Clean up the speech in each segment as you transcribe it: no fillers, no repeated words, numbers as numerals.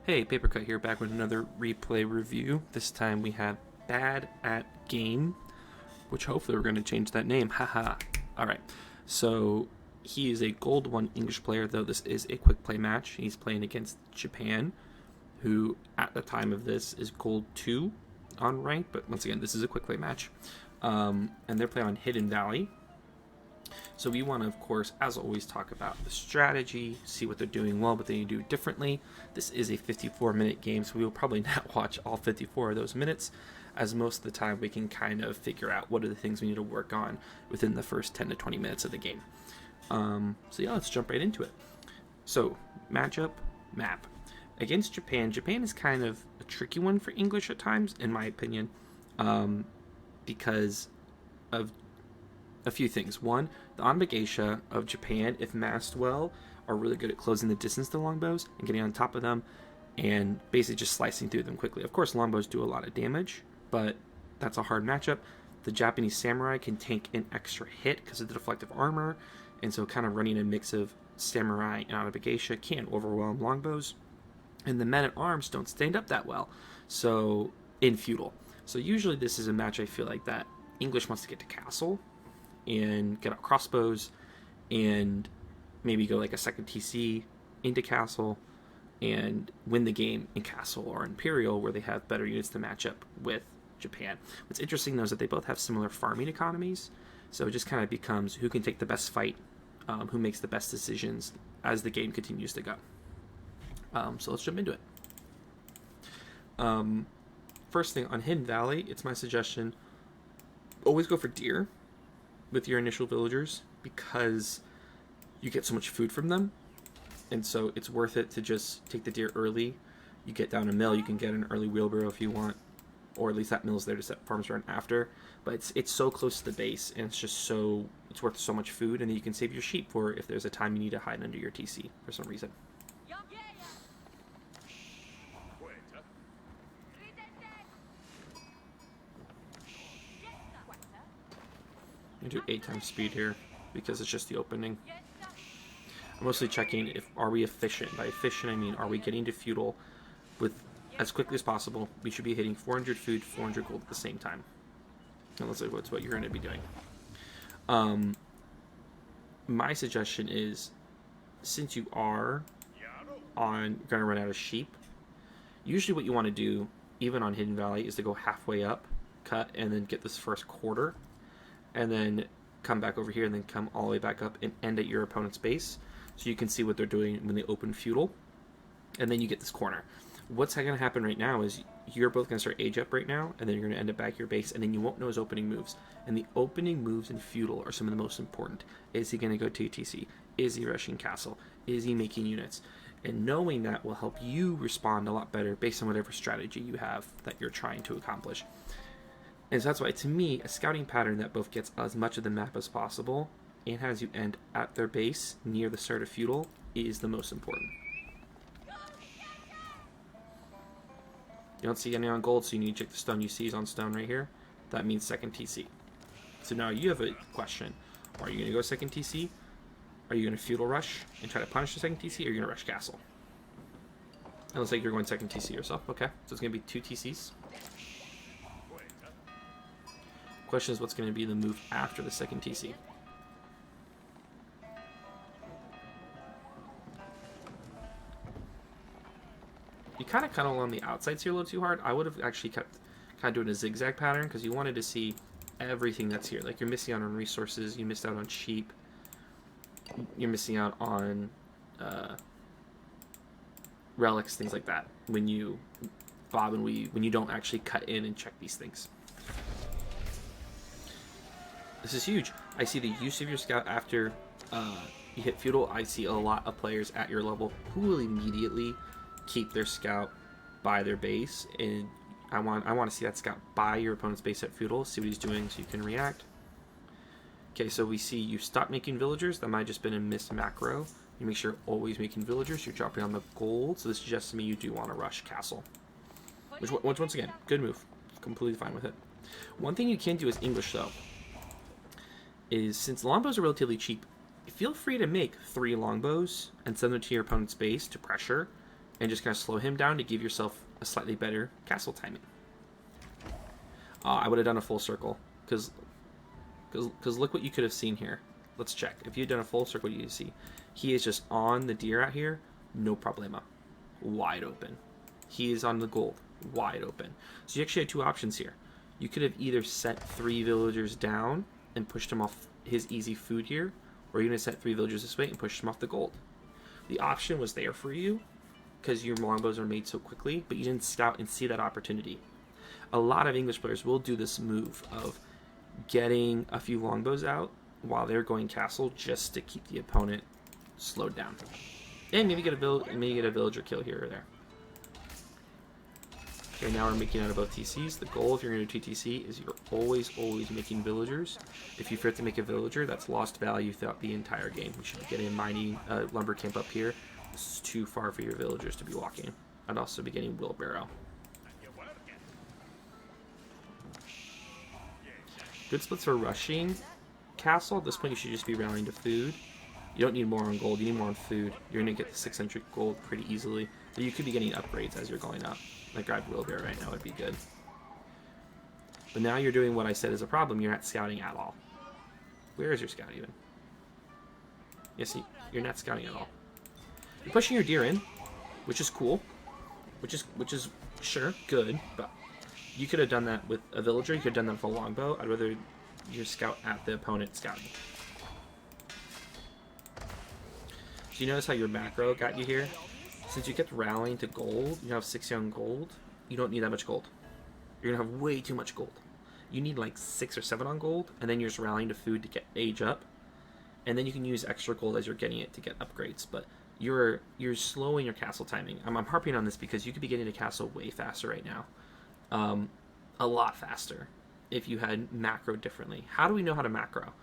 Hey, Papercut here, back with another replay review. This time we have Bad at Game, which hopefully we're going to change that name. Haha. Alright, so he is a Gold 1 English player, though this is a quick play match. He's playing against Japan, who at the time of this is Gold 2 on rank, but once again, this is a quick play match. And they're playing on Hidden Valley. So we want to, of course, as always, talk about the strategy, see what they're doing well, what they do differently. This is a 54-minute game, so we will probably not watch all 54 of those minutes, as most of the time we can kind of figure out what are the things we need to work on within the first 10 to 20 minutes of the game. So yeah, let's jump right into it. So, matchup, map. Against Japan, Japan is kind of a tricky one for English at times, in my opinion, because of a few things. One, the Onbageisha of Japan, if masked well, are really good at closing the distance to longbows and getting on top of them and basically just slicing through them quickly. Of course, longbows do a lot of damage, but that's a hard matchup. The Japanese samurai can tank an extra hit because of the deflective armor, and so kind of running a mix of samurai and Onbageisha can overwhelm longbows. And the men-at-arms don't stand up that well, so in feudal. So usually this is a match I feel like that English wants to get to castle and get out crossbows and maybe go like a second TC into castle and win the game in castle or imperial, where they have better units to match up with Japan. What's interesting though is that they both have similar farming economies, so it just kind of becomes who can take the best fight, who makes the best decisions as the game continues to go. So let's jump into it. First thing, on Hidden Valley, it's my suggestion, always go for deer with your initial villagers, because you get so much food from them, and so it's worth it to just take the deer early. You get down a mill, you can get an early wheelbarrow if you want, or at least that mill's there to set farms run after, but it's so close to the base, and it's worth so much food, and then you can save your sheep for if there's a time you need to hide under your TC for some reason. I'm going to do 8 times speed here, because it's just the opening. I'm mostly checking if are we efficient. By efficient, I mean are we getting to feudal with as quickly as possible. We should be hitting 400 food, 400 gold at the same time. And let's look at what you're going to be doing. My suggestion is, since you are going to run out of sheep, usually what you want to do, even on Hidden Valley, is to go halfway up, cut, and then get this first quarter, and then come back over here and then come all the way back up and end at your opponent's base, so you can see what they're doing when they open feudal, and then you get this corner. What's going to happen right now is you're both going to start age up right now, and then you're going to end up back at your base, and then you won't know his opening moves. And the opening moves in feudal are some of the most important. Is he going to go to TC? Is he rushing castle? Is he making units? And knowing that will help you respond a lot better based on whatever strategy you have that you're trying to accomplish. And so that's why, to me, a scouting pattern that both gets as much of the map as possible and has you end at their base near the start of feudal is the most important. You don't see any on gold, so you need to check the stone you see is on stone right here. That means second TC. So now you have a question. Are you going to go second TC? Are you going to feudal rush and try to punish the second TC, or are you going to rush castle? It looks like you're going second TC yourself. Okay, so it's going to be 2 TCs. Question is, what's going to be the move after the second TC? You kind of cut along the outsides here a little too hard. I would have actually kept kind of doing a zigzag pattern, because you wanted to see everything that's here. Like, you're missing out on resources, you missed out on sheep, you're missing out on relics, things like that, when you bob and weave, when you don't actually cut in and check these things. This is huge. I see the use of your scout after you hit feudal. I see a lot of players at your level who will immediately keep their scout by their base, and I want to see that scout by your opponent's base at feudal, see what he's doing so you can react. Okay, so we see you stop making villagers. That might have just been a missed macro. You make sure you're always making villagers. You're dropping on the gold, so this suggests to me you do want to rush castle. Which, once again, good move. Completely fine with it. One thing you can do as English, though, is since longbows are relatively cheap, feel free to make 3 longbows and send them to your opponent's base to pressure, and just kind of slow him down to give yourself a slightly better castle timing. I would have done a full circle, because look what you could have seen here. Let's check. If you had done a full circle, you see he is just on the deer out here, no problema, wide open. He is on the gold, wide open. So you actually had two options here. You could have either set 3 villagers down and pushed him off his easy food here, or you're going to set 3 villagers this way and push him off the gold. The option was there for you because your longbows are made so quickly, but you didn't scout and see that opportunity. A lot of English players will do this move of getting a few longbows out while they're going castle just to keep the opponent slowed down. And maybe get a villager kill here or there. Okay, now we're making out of both TCs. The goal if you're going to do TTC is you're always making villagers. If you forget to make a villager, that's lost value throughout the entire game. You should get a mining lumber camp up here. This is too far for your villagers to be walking. I'd also be getting wheelbarrow. Good splits for rushing castle. At this point, you should just be rallying to food. You don't need more on gold. You need more on food. You're going to get the 600 gold pretty easily. But you could be getting upgrades as you're going up. Like grab wheelbarrow right now would be good. But now you're doing what I said is a problem. You're not scouting at all. Where is your scout even? Yes, you're not scouting at all. You're pushing your deer in, which is cool. Which is sure good, but you could have done that with a villager. You could have done that with a longbow. I'd rather you scout at the opponent scouting. So you notice how your macro got you here? Since you kept rallying to gold, you have 60 on gold, you don't need that much gold. You're going to have way too much gold. You need like 6 or 7 on gold, and then you're just rallying to food to get age up. And then you can use extra gold as you're getting it to get upgrades. But you're slowing your castle timing. I'm harping on this because you could be getting to castle way faster right now. A lot faster if you had macro differently. How do we know how to macro?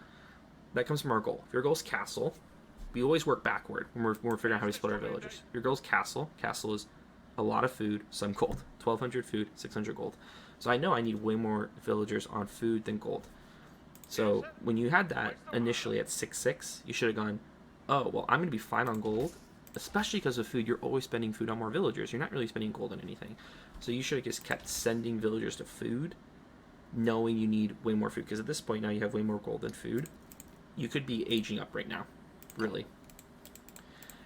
That comes from our goal. If your goal is castle, we always work backward when we're figuring out how we split our villagers. Your goal is castle. Castle is a lot of food, some gold. 1,200 food, 600 gold. So I know I need way more villagers on food than gold. So when you had that initially at 6-6, you should have gone, oh, well, I'm going to be fine on gold, especially because of food. You're always spending food on more villagers. You're not really spending gold on anything. So you should have just kept sending villagers to food, knowing you need way more food. Because at this point now you have way more gold than food. You could be aging up right now. Really.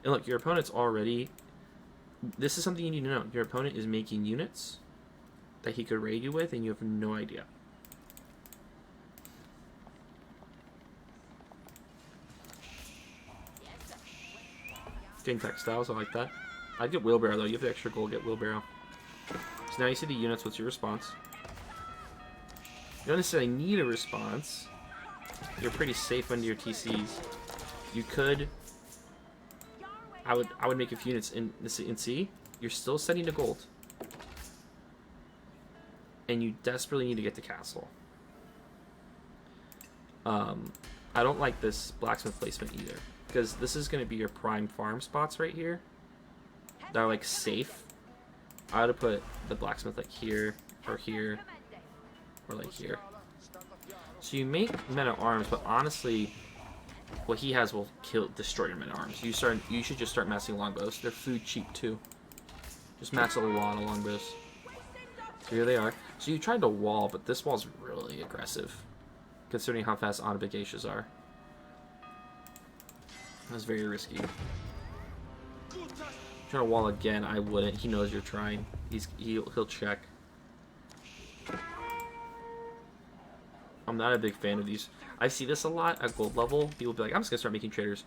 And look, your opponent's already... This is something you need to know. Your opponent is making units that he could raid you with, and you have no idea. Getting textiles, I like that. I'd get wheelbarrow, though. You have the extra gold, get wheelbarrow. So now you see the units, what's your response? You don't necessarily need a response. You're pretty safe under your TCs. You could... I would make a few units in C. You're still setting to gold. And you desperately need to get to castle. I don't like this blacksmith placement either. Because this is going to be your prime farm spots right here. That are like safe. I would have put the blacksmith like here, or here, or like here. So you make men-at-arms, but honestly... what he has will destroy your men-at-arms. You should just start massing longbows. They're food cheap too. Just mass a lot of longbows. So here they are. So you tried to wall, but this wall's really aggressive, considering how fast auto-bagacias are. That's very risky. Trying to wall again, I wouldn't. He knows you're trying. He'll check. I'm not a big fan of these. I see this a lot at gold level. People be like, I'm just going to start making traders.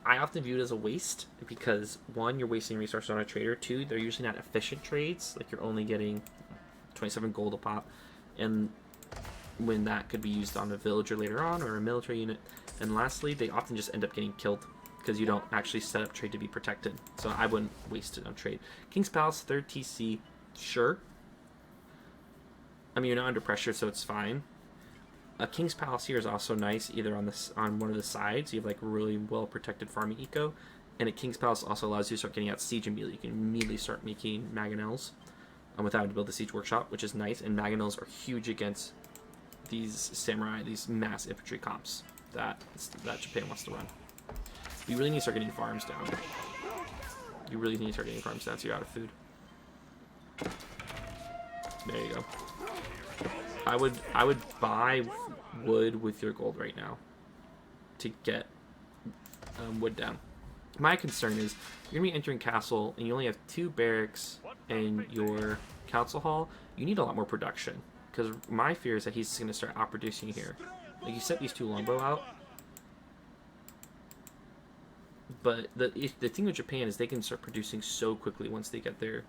I often view it as a waste because, one, you're wasting resources on a trader. Two, they're usually not efficient trades. Like, you're only getting 27 gold a pop. And when that could be used on a villager later on or a military unit. And lastly, they often just end up getting killed because you don't actually set up trade to be protected. So I wouldn't waste it on trade. King's Palace, 3rd TC, sure. I mean, you're not under pressure, so it's fine. A King's Palace here is also nice, either on one of the sides. You have like really well protected farming eco, and a King's Palace also allows you to start getting out siege immediately. You can immediately start making mangonels without having to build the siege workshop, which is nice. And mangonels are huge against these samurai, these mass infantry comps that Japan wants to run. You really need to start getting farms down. You really need to start getting farm stats. You're out of food. There you go. I would buy wood with your gold right now to get wood down. My concern is you're gonna be entering castle and you only have 2 barracks in your council hall. You need a lot more production, because my fear is that he's gonna start outproducing here. Like, you set these 2 longbow out, but the thing with Japan is they can start producing so quickly once they get their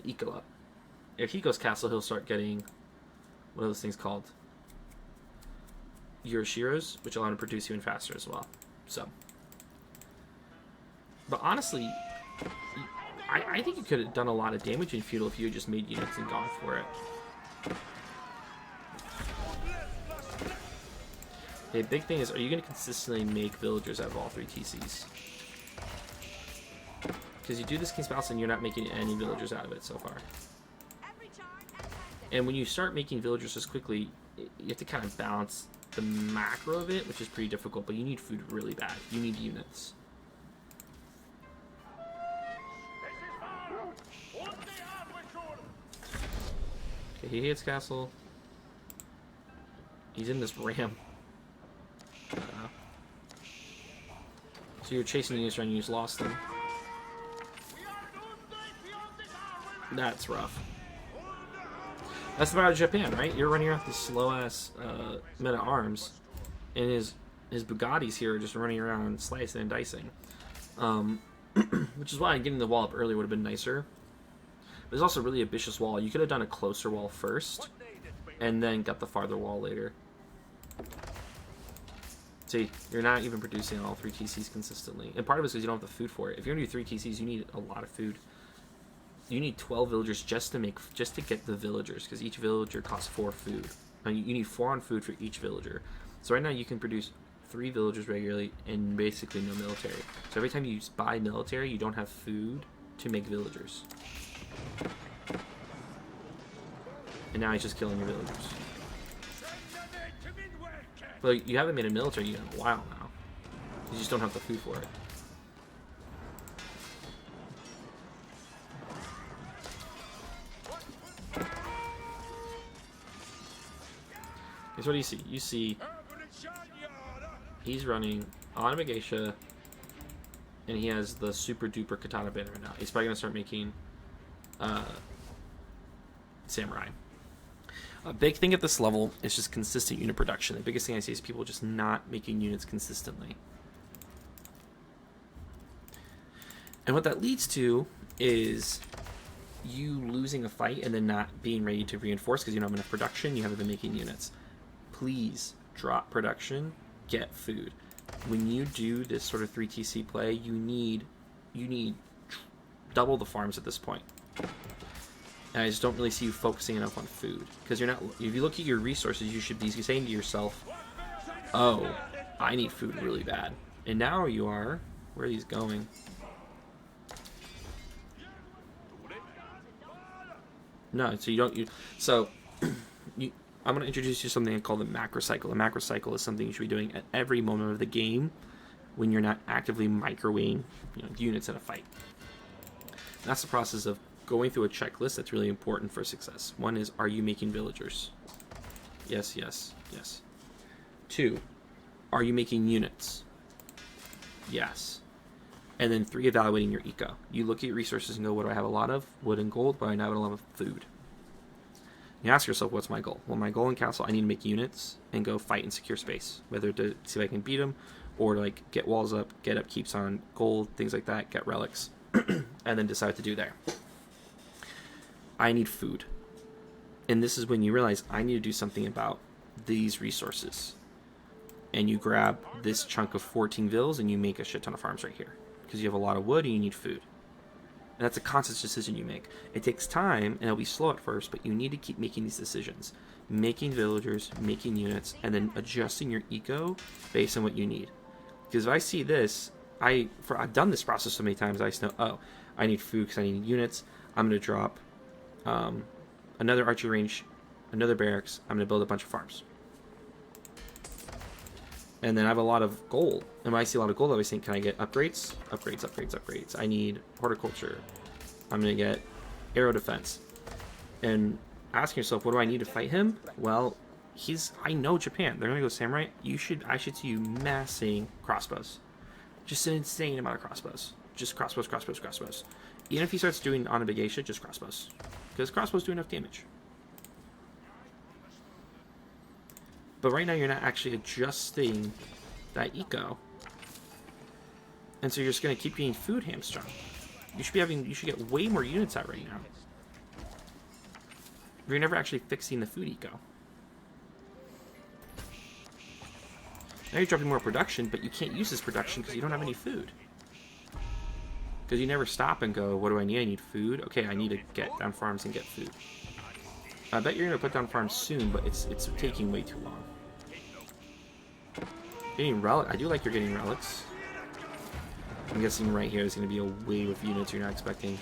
eco up. If he goes castle, he'll start getting, what are those things called? Yoroshiros, which allow him to produce even faster as well. So, but honestly, I think you could have done a lot of damage in feudal if you had just made units and gone for it. The big thing is, are you going to consistently make villagers out of all 3 TCs? Because you do this King's Palace and you're not making any villagers out of it so far. And when you start making villagers this quickly, you have to kind of balance the macro of it, which is pretty difficult, but you need food really bad. You need units. Okay, he hits castle. He's in this ram. So you're chasing units around, you just lost them. That's rough. That's the power of Japan, right? You're running around with this slow-ass men-at-arms, and his Bugattis here are just running around slicing and dicing. Which is why getting the wall up earlier would have been nicer. There's also a really ambitious wall. You could have done a closer wall first, and then got the farther wall later. See, you're not even producing all 3 TCs consistently. And part of it is because you don't have the food for it. If you're going to do 3 TCs, you need a lot of food. You need 12 villagers just to get the villagers, because each villager costs 4 food. And you need 4 on food for each villager. So right now you can produce 3 villagers regularly and basically no military. So every time you buy military, you don't have food to make villagers. And now he's just killing your villagers. But you haven't made a military unit in a while now. You just don't have the food for it. Here's what do you see? You see he's running on Megasha, and he has the super duper katana banner right now. He's probably gonna start making samurai. A big thing at this level is just consistent unit production. The biggest thing I see is people just not making units consistently. And what that leads to is you losing a fight and then not being ready to reinforce because you don't have enough production, you haven't been making units. Please drop production, get food. When you do this sort of 3TC play, you need double the farms at this point. And I just don't really see you focusing enough on food. Because you're not, if you look at your resources, you should be saying to yourself, oh, I need food really bad. And now you are, where are these going? No, so you don't, I'm going to introduce you to something called the macro cycle. A macro cycle is something you should be doing at every moment of the game when you're not actively microwaving units in a fight. And that's the process of going through a checklist that's really important for success. 1 is, are you making villagers? Yes, yes, yes. 2, are you making units? Yes. And then 3, evaluating your eco. You look at your resources and go, what do I have a lot of? Wood and gold, but I have a lot of food. You ask yourself, what's my goal? Well, my goal in Castle, I need to make units and go fight and secure space. Whether to see if I can beat them, or like get walls up, get upkeeps on gold, things like that, get relics, and then decide to do there. I need food. And this is when you realize I need to do something about these resources. And you grab this chunk of 14 vills and you make a shit ton of farms right here. Because you have a lot of wood and you need food. And that's a conscious decision you make. It takes time and it'll be slow at first, but you need to keep making these decisions. Making villagers, making units, and then adjusting your eco based on what you need. Because if I see this, I've done this process so many times, I just know, oh, I need food because I need units. I'm going to drop another archery range, another barracks. I'm going to build a bunch of farms. And then I have a lot of gold. And when I see a lot of gold, I always think, can I get upgrades? Upgrades, upgrades, upgrades. I need horticulture. I'm going to get arrow defense. And asking yourself, what do I need to fight him? Well, I know Japan. They're going to go samurai. I should see you massing crossbows. Just an insane amount of crossbows. Just crossbows, crossbows, crossbows. Even if he starts doing Anabagesha, just crossbows. Because crossbows do enough damage. But right now you're not actually adjusting that eco. And so you're just going to keep getting food hamstrung. You should get way more units out right now. You're never actually fixing the food eco. Now you're dropping more production, but you can't use this production because you don't have any food. Because you never stop and go, what do I need? I need food. Okay, I need to get down farms and get food. I bet you're going to put down farms soon, but it's taking way too long. Getting relic. I do like you're getting relics. I'm guessing right here is going to be a wave of units you're not expecting.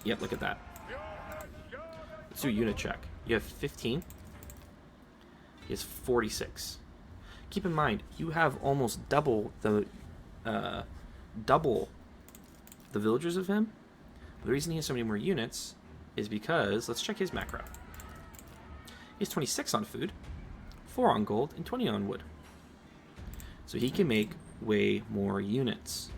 Yep, look at that. Let's do a unit check. You have 15. He has 46. Keep in mind, you have almost double the villagers of him. But the reason he has so many more units is because, let's check his macro. He has 26 on food, 4 on gold, and 20 on wood. So he can make way more units.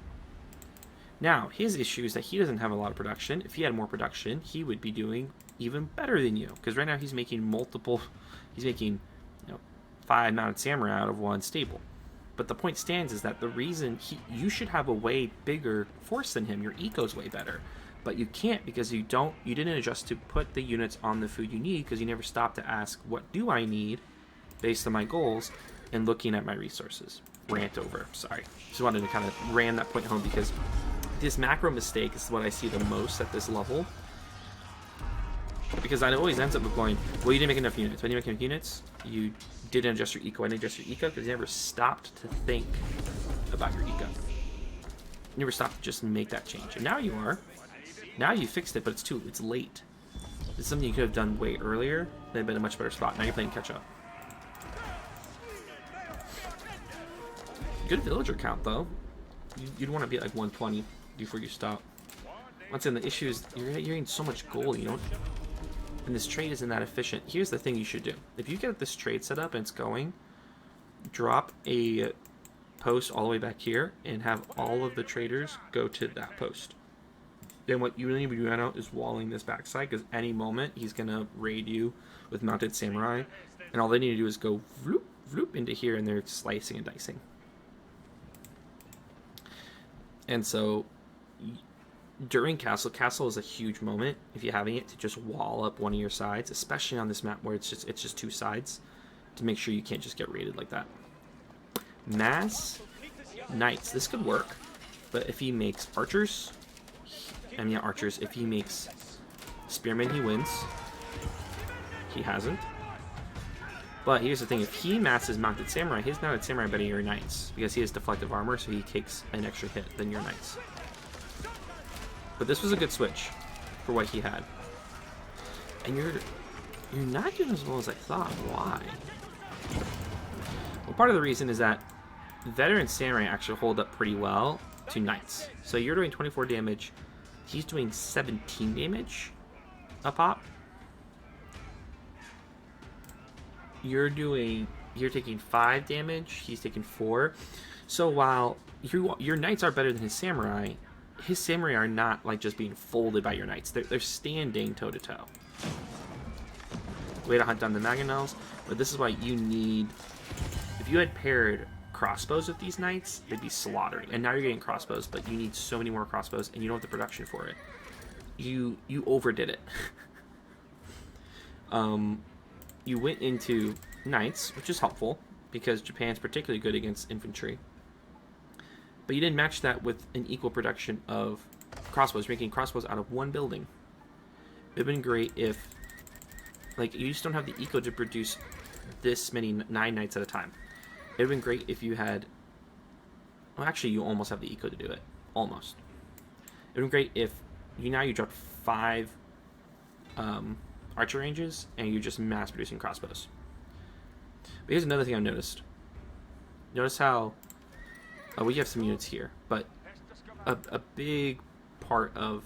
Now, his issue is that he doesn't have a lot of production. If he had more production, he would be doing even better than you. Because right now he's making he's making 5 mounted samurai out of 1 stable. But the point stands is that the reason you should have a way bigger force than him. Your eco's way better. But you can't because you didn't adjust to put the units on the food you need because you never stopped to ask, what do I need based on my goals and looking at my resources. Rant over, sorry. Just wanted to kind of ram that point home because this macro mistake is what I see the most at this level. Because it always ends up with going, well, you didn't make enough units. When you make enough units, you didn't adjust your eco. I didn't adjust your eco because you never stopped to think about your eco. You never stopped to just make that change. And now you are. Now you fixed it, but it's late. It's something you could have done way earlier. They'd been in a much better spot. Now you're playing catch up. Good villager count, though. You'd want to be at like 120 before you stop. Once again, the issue is you're getting so much gold, and this trade isn't that efficient. Here's the thing you should do. If you get this trade set up and it's going, drop a post all the way back here and have all of the traders go to that post. Then what you really need to do now is walling this backside because any moment he's going to raid you with mounted samurai, and all they need to do is go vloop, vloop into here and they're slicing and dicing. And so during castle is a huge moment if you're having it to just wall up one of your sides, especially on this map where it's just 2 sides, to make sure you can't just get raided like that. Mass knights, this could work, but if he makes archers, if he makes spearmen, he wins. He hasn't. But here's the thing, if he masses mounted samurai, his mounted samurai better your knights, because he has deflective armor, so he takes an extra hit than your knights. But this was a good switch for what he had. And you're not doing as well as I thought. Why? Well, part of the reason is that veteran samurai actually hold up pretty well to knights. So you're doing 24 damage. He's doing 17 damage a pop. You're taking 5 damage. He's taking 4. So while your knights are better than his samurai are not like just being folded by your knights. They're standing toe to toe. Way to hunt down the mangonels, but this is why you need. If you had paired crossbows with these knights, they'd be slaughtered. And now you're getting crossbows, but you need so many more crossbows, and you don't have the production for it. You overdid it. You went into knights, which is helpful because Japan's particularly good against infantry. But you didn't match that with an equal production of crossbows. You're making crossbows out of 1 building. It would have been great if, like, you just don't have the eco to produce this many 9 knights at a time. It would have been great if you had, well, actually, you almost have the eco to do it. Almost. It would have been great if you dropped 5 archer ranges and you're just mass producing crossbows. But here's another thing I've noticed. Notice how we have some units here, but a big part of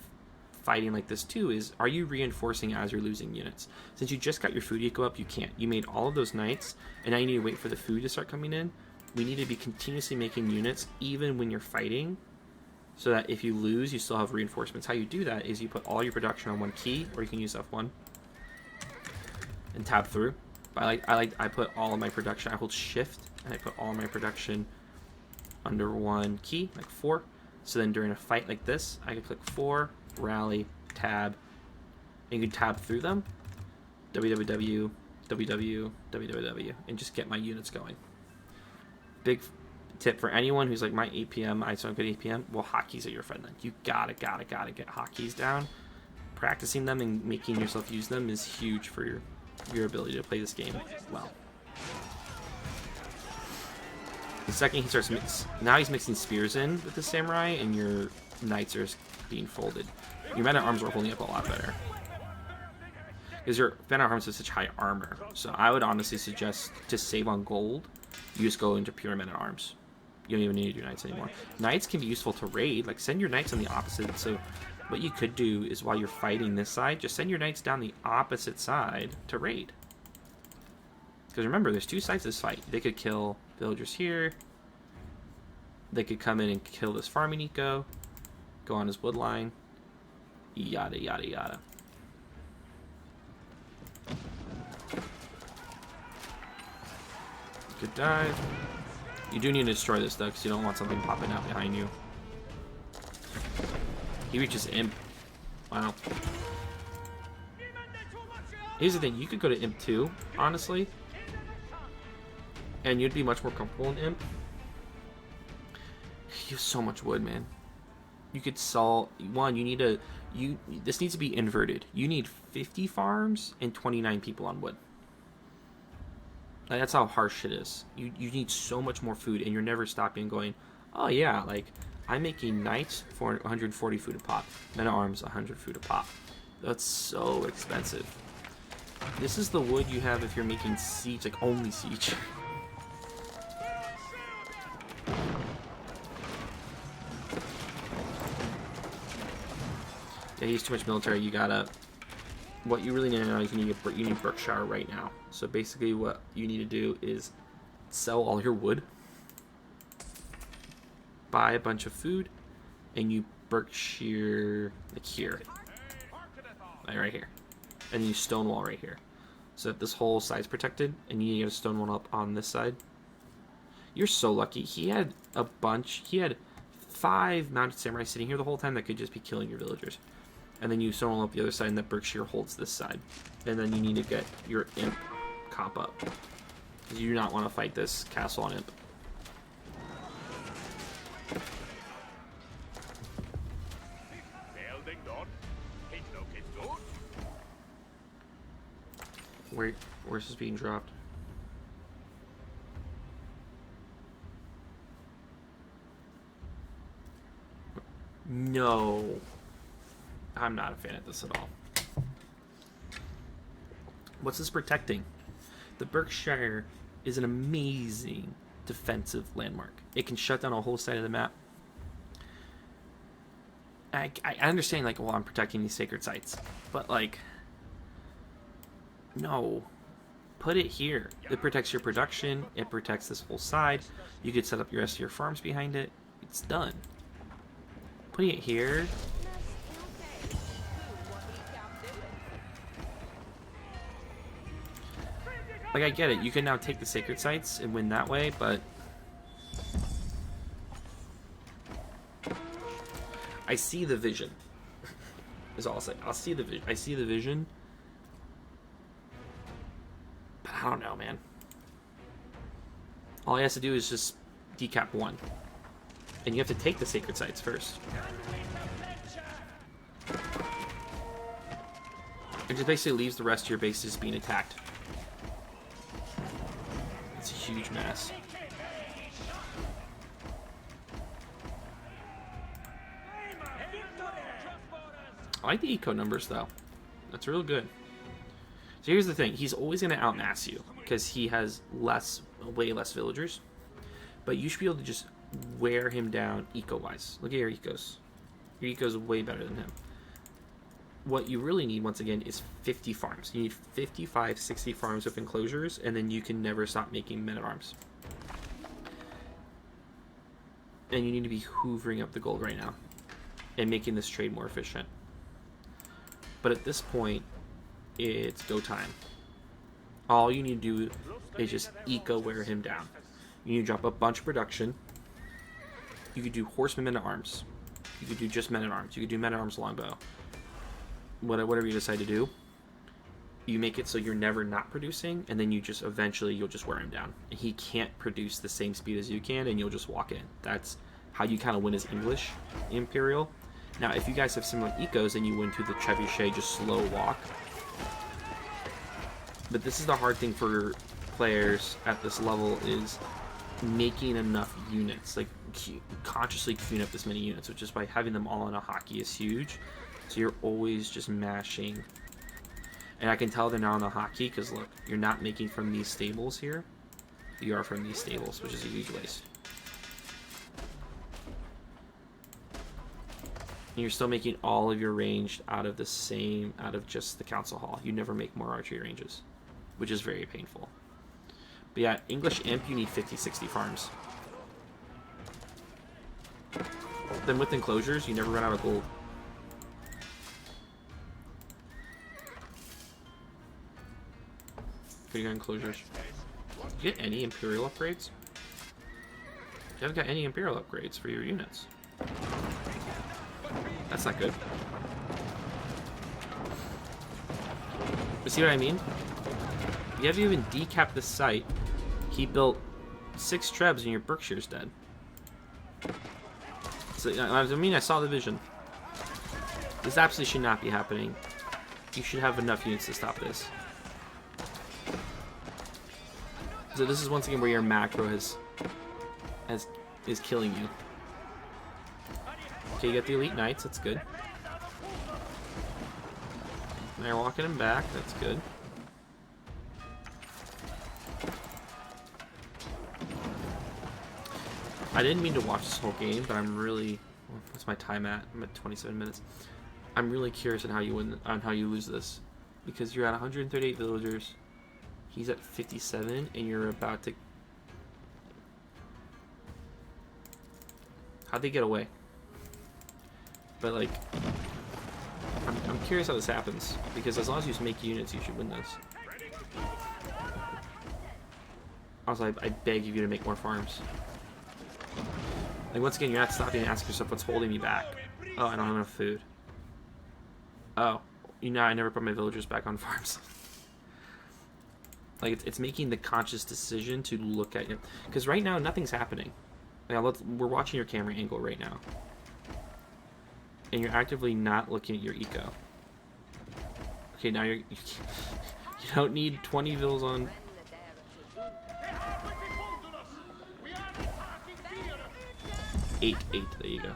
fighting like this too is, are you reinforcing as you're losing units? Since you just got your food eco up, you can't. You made all of those knights, and now you need to wait for the food to start coming in. We need to be continuously making units even when you're fighting, so that if you lose, you still have reinforcements. How you do that is you put all your production on one key, or you can use F1 and tab through. I put all of my production, I hold shift and I put all of my production under one key, like 4. So then during a fight like this, I can click 4, rally, tab, and you can tab through them, www, www, www, and just get my units going. Big tip for anyone who's like, my APM, I don't get APM, well, hotkeys are your friend then. You gotta get hotkeys down. Practicing them and making yourself use them is huge for your ability to play this game well. The second he starts now he's mixing spears in with the samurai, and your knights are being folded. Your men-at-arms are holding up a lot better, because your men-at-arms have such high armor. So I would honestly suggest, to save on gold, you just go into pure men-at-arms. You don't even need to do knights anymore. Knights can be useful to raid. Like, send your knights on the opposite. So what you could do is, while you're fighting this side, just send your knights down the opposite side to raid. Because remember, there's 2 sides to this fight. They could kill villagers here. They could come in and kill this farming eco. Go on his wood line. Yada, yada, yada. Good dive. You do need to destroy this, though, because you don't want something popping out behind you. He reaches imp. Wow. Here's the thing. You could go to imp 2, honestly, and you'd be much more comfortable in imp. You have so much wood, man. You could sell one. You need to. This needs to be inverted. You need 50 farms and 29 people on wood. Like, that's how harsh it is. You need so much more food, and you're never stopping going, oh yeah, like, I'm making knights for 140 food a pop, men-at-arms 100 food a pop. That's so expensive. This is the wood you have if you're making siege, like only siege. Yeah, he's too much military. You gotta. What you really need to know is you need Berkshire right now. So basically, what you need to do is sell all your wood, buy a bunch of food, and you Berkshire like here, like right here, and then you stonewall right here, so that this whole side's protected. And you need to get a stonewall up on this side. You're so lucky. He had a bunch. He had 5 mounted samurai sitting here the whole time that could just be killing your villagers. And then you stonewall up the other side, and that Berkshire holds this side. And then you need to get your imp cop up, because you do not want to fight this castle on imp. Where's this being dropped? No. I'm not a fan of this at all. What's this protecting? The Berkshire is an amazing defensive landmark. It can shut down a whole side of the map. I understand, like, well, I'm protecting these sacred sites, but, like, no. Put it here. It protects your production. It protects this whole side. You could set up the rest of your farms behind it. It's done. Putting it here. Like, I get it. You can now take the sacred sites and win that way, but I see the vision. Is all I'll say. I see the vision. But I don't know, man. All he has to do is just decap 1. And you have to take the sacred sites first. It just basically leaves the rest of your bases being attacked. It's a huge mess. I like the eco numbers, though. That's real good. So here's the thing. He's always going to outmass you, because he has way less villagers. But you should be able to just wear him down eco-wise. Look at your ecos. Your eco's way better than him. What you really need, once again, is 50 farms. You need 55, 60 farms with enclosures, and then you can never stop making men-at-arms. And you need to be hoovering up the gold right now and making this trade more efficient. But at this point, it's go time. All you need to do is just eco-wear him down. You need to drop a bunch of production. You could do horsemen men-at-arms. You could do just men-at-arms. You could do men-at-arms longbow. Whatever you decide to do, you make it so you're never not producing, and then you just eventually you'll just wear him down. And he can't produce the same speed as you can, and you'll just walk in. That's how you kind of win as English Imperial. Now, if you guys have similar ecos, then you win through the trebuchet, just slow walk. But this is the hard thing for players at this level, is making enough units, like consciously queuing up this many units, which is by having them all in a hockey is huge. So you're always just mashing. And I can tell they're now on the hotkey because look, you're not making from these stables here. You are from these stables, which is a huge waste. And you're still making all of your range out of just the council hall. You never make more archery ranges, which is very painful. But yeah, English Imp, you need 50, 60 farms. Then with enclosures, you never run out of gold. You got enclosures. Did you get any Imperial upgrades? You haven't got any Imperial upgrades for your units. That's not good. But see what I mean? You haven't even decapped the site. He built 6 trebs and your Berkshire's dead. So, I mean, I saw the vision. This absolutely should not be happening. You should have enough units to stop this. So this is once again where your macro is killing you. Okay, you got the elite knights, that's good. Now you're walking him back, that's good. I didn't mean to watch this whole game, but I'm really, what's my time at? I'm at 27 minutes. I'm really curious on how you lose this, because you're at 138 villagers. He's at 57, and you're about to... How'd they get away? But, like... I'm curious how this happens, because as long as you just make units, you should win this. Also, I beg of you to make more farms. Like, once again, you're not stopping and asking yourself, what's holding me back? Oh, I don't have enough food. Oh, I never put my villagers back on farms. Like, it's making the conscious decision to look at it. Because right now, nothing's happening. Like, we're watching your camera angle right now. And you're actively not looking at your eco. Okay, now you don't need 20 vills on... Eight, there you go.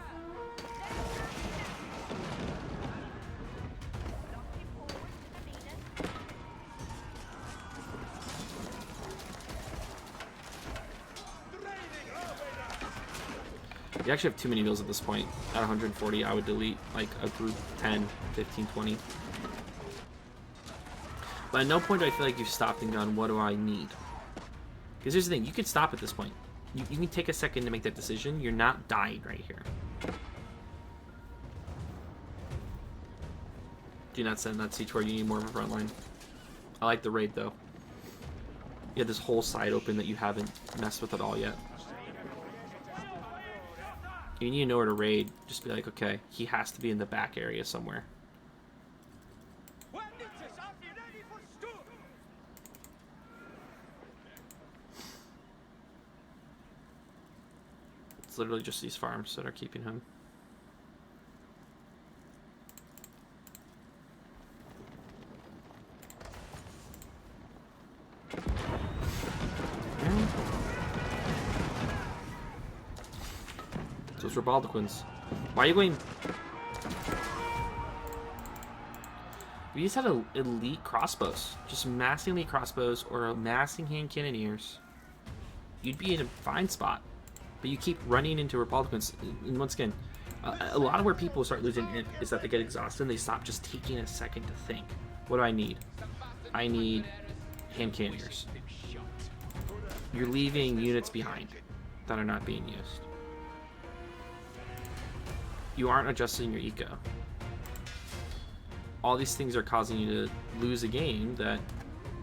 You actually have too many mills at this point. At 140, I would delete like a group 10, 15, 20. But at no point do I feel like you've stopped and gone, what do I need? Because here's the thing, you can stop at this point. You can take a second to make that decision. You're not dying right here. Do not send that siege where you need more of a front line. I like the raid though. You have this whole side open that you haven't messed with at all yet. You need to know where to raid. Just be like, okay, he has to be in the back area somewhere. It's literally just these farms that are keeping him. Those are Baldaquins. Why are you going... We just had elite crossbows. Just massing elite crossbows or massing hand cannoneers. You'd be in a fine spot. But you keep running into Republicans, and once again, a lot of where people start losing it is that they get exhausted and they stop just taking a second to think. What do I need? I need hand cannoneers. You're leaving units behind that are not being used. You aren't adjusting your eco. All these things are causing you to lose a game that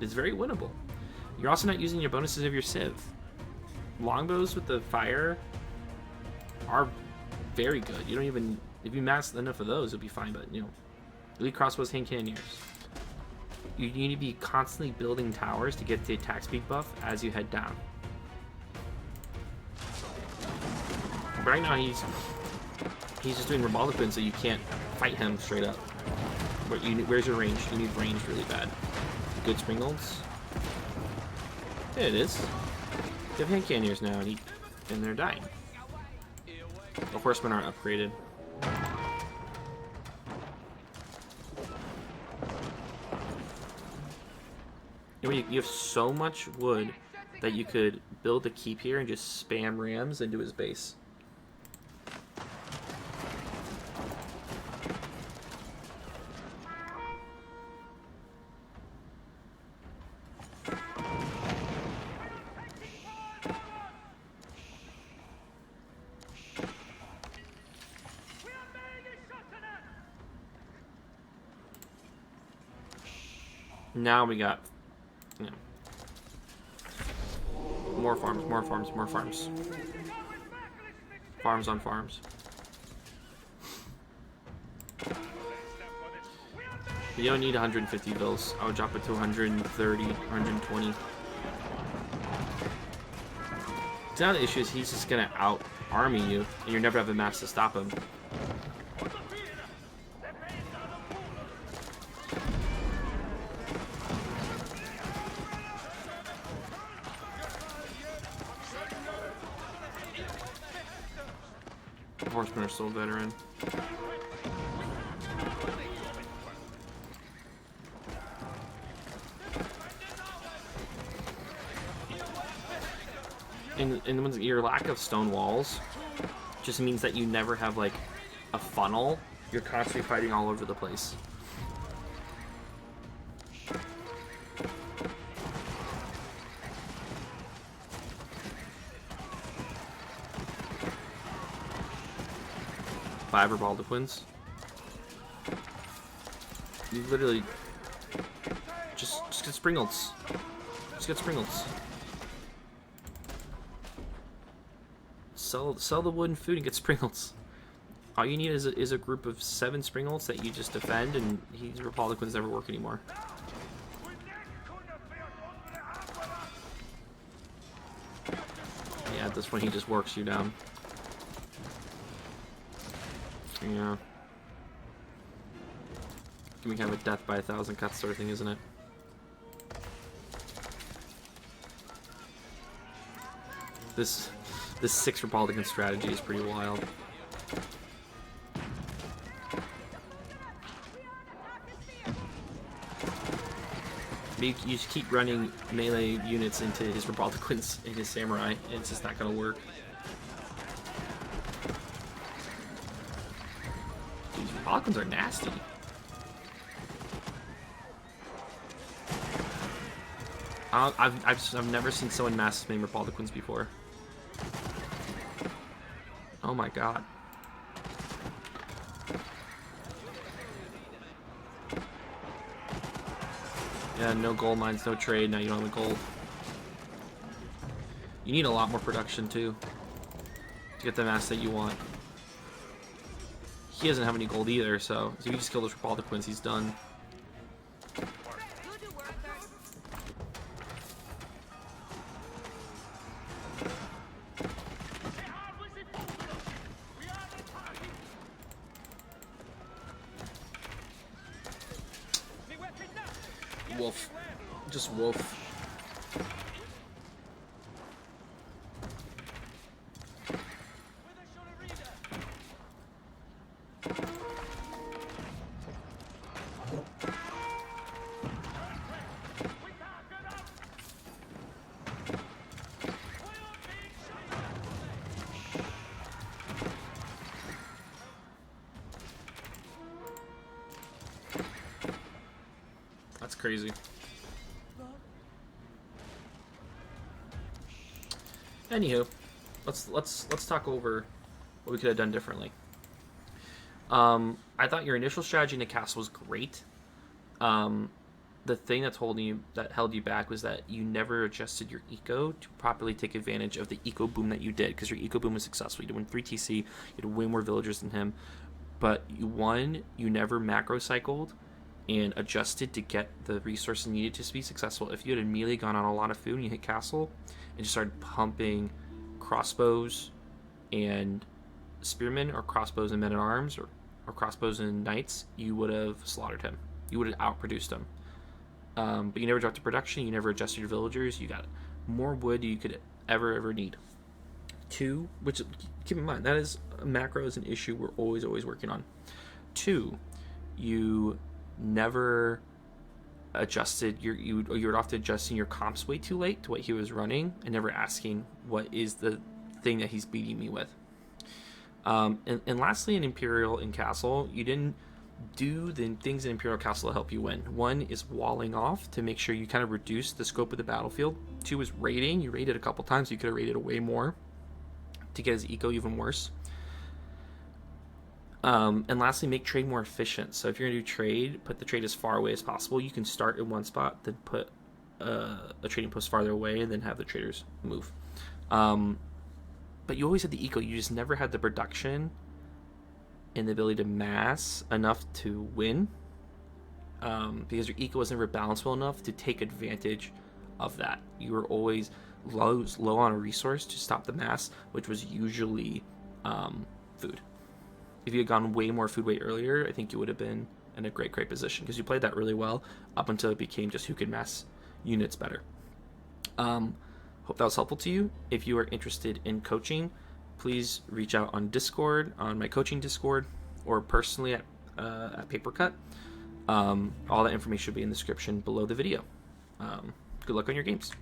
is very winnable. You're also not using your bonuses of your civ. Longbows with the fire are very good. You don't even, if you mass enough of those, you'll be fine. But elite crossbows, hand cannoneers. You need to be constantly building towers to get the attack speed buff as you head down. But right now he's just doing Rebaldiquin, so you can't fight him straight up. But where's your range? You need range really bad. Good Springolds. There it is. You have hand cannoneers now, and they're dying. The horsemen aren't upgraded. You have so much wood that you could build a keep here and just spam rams into his base. Now we got, more farms, more farms, more farms. Farms on farms. You don't need 150 bills. I would drop it to 130, 120. Now the issue is he's just gonna out-army you, and you're never have a mass to stop him. Horsemen are still veteran. And your lack of stone walls just means that you never have like a funnel. You're constantly fighting all over the place. Five Rebaldiquins. You literally just get Springolds. Just get Springolds. Sell the wood and food and get Springolds. All you need is a group of 7 Springolds that you just defend, and these Rebaldiquins never work anymore. Yeah, at this point he just works you down. Yeah. Can be kind of a death by 1,000 cuts sort of thing, isn't it? This 6 Republican strategy is pretty wild. You just keep running melee units into his Republicans and his samurai, and it's just not gonna work. These Republicans are nasty. I've never seen someone mass main Republicans before. Oh my god. Yeah, no gold mines, no trade, now you don't have the gold. You need a lot more production too to get the mass that you want. He doesn't have any gold either, so if you just kill those Republicans, he's done. Wolf. Just wolf. crazy. Anywho, let's talk over what we could have done differently. I thought your initial strategy in the castle was great. The thing that held you back was that you never adjusted your eco to properly take advantage of the eco boom that you did, because your eco boom was successful. You did win 3 TC, you had way more villagers than him, but you never macro cycled and adjusted to get the resources needed to be successful. If you had immediately gone on a lot of food and you hit castle and just started pumping crossbows and spearmen, or crossbows and men-at-arms, or crossbows and knights, you would have slaughtered him. You would have outproduced him. But you never dropped the production, you never adjusted your villagers, you got more wood than you could ever need. 2, which, keep in mind, that is a macro is an issue we're always working on. 2, you never adjusted you were often adjusting your comps way too late to what he was running, and never asking what is the thing that he's beating me with. And lastly, in Imperial and Castle, you didn't do the things in Imperial Castle to help you win. 1 is walling off to make sure you kind of reduce the scope of the battlefield. 2 is raiding. You raided a couple times. You could have raided way more to get his eco even worse. And lastly, make trade more efficient. So if you're going to do trade, put the trade as far away as possible. You can start in one spot, then put a trading post farther away, and then have the traders move. But you always had the eco. You just never had the production and the ability to mass enough to win, because your eco was never balanced well enough to take advantage of that. You were always low on a resource to stop the mass, which was usually food. If you had gone way more food way earlier, I think you would have been in a great position, because you played that really well up until it became just who could mass units better. Hope that was helpful to you. If you are interested in coaching, please reach out on Discord, on my coaching Discord, or personally at Papercut. All that information should be in the description below the video. Good luck on your games.